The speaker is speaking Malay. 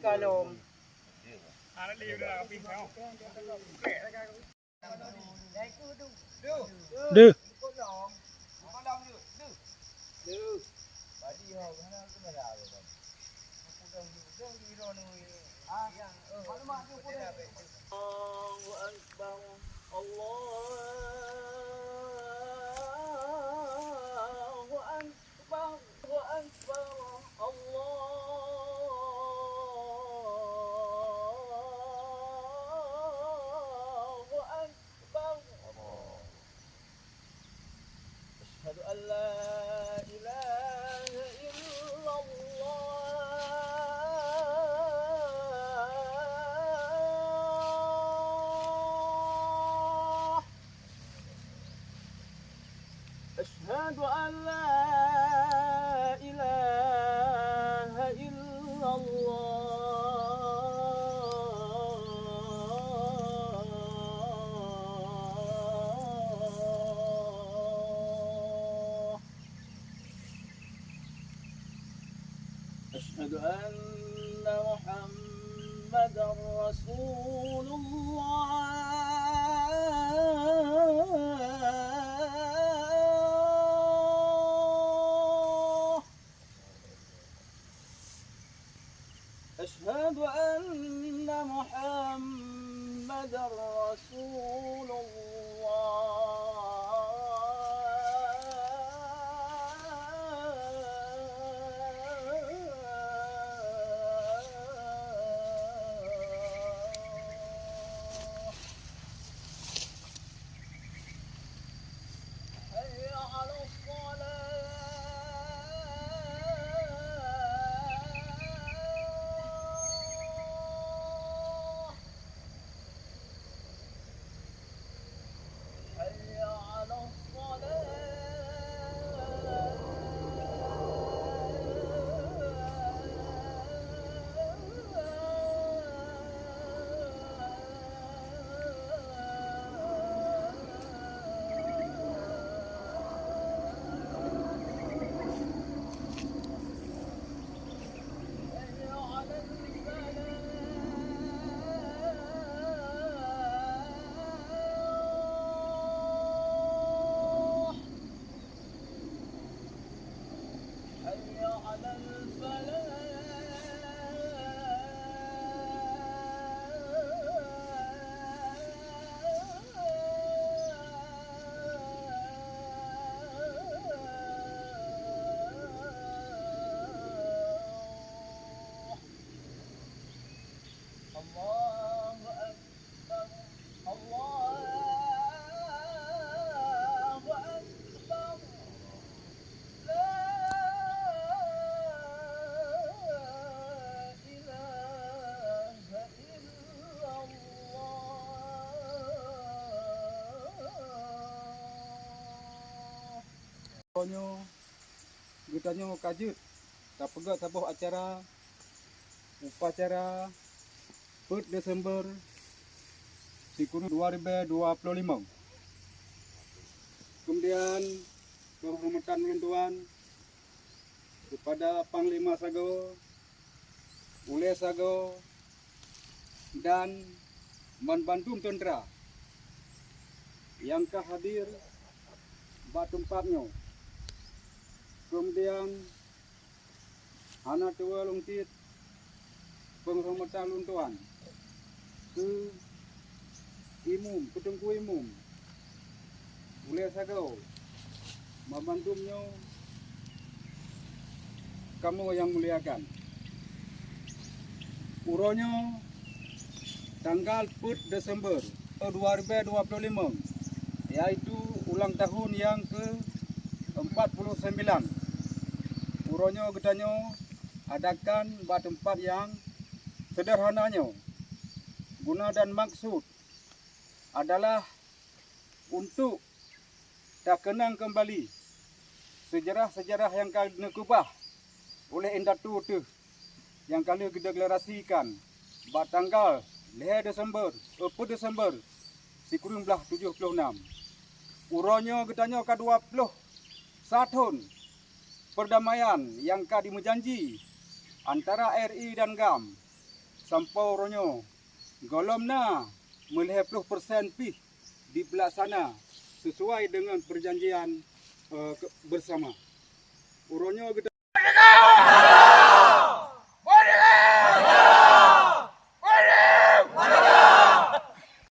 kalom. Đưa. Asyhadu an la ilaha illallah. Asyhadu an la ilaha illallah. Asyhadu anna Muhammadar Rasulullah. Asyhadu anna Muhammadar Rasulullah. Hayya 'alas shalah. Hayya 'alas Allahu Akbar, Allahu Akbar, la ilaha illallah. Gutanyo kajut kapega sabuh acara upacara 4 Desember Sikuru 2025. Kemudian penghormatan menentuan kepada Panglima Sago, Ule Sago dan Manbantum Tentera yang hadir batu tempatnya. Kemudian anak tua lungtit penghormatan luntuan ke imum, ketengku imum, Ule Sago, Manbantumnya kamu yang muliakan. Uronya tanggal 4 Desember 2025, yaitu ulang tahun yang ke-49. Uronya getanyo adakan tempat yang sederhananya. Guna dan maksud adalah untuk tak kenang kembali sejarah-sejarah yang kali kubah oleh Indatu tu yang kali deklarasikan pada tanggal 4 Desember Sikuru 76. Uronya getanyo ke-20 tahun perdamaian yang kadi menjanji antara RI dan GAM sampau ronyo. Golom na melih 10% pi dipelaksana sesuai dengan perjanjian bersama. Uronyo kita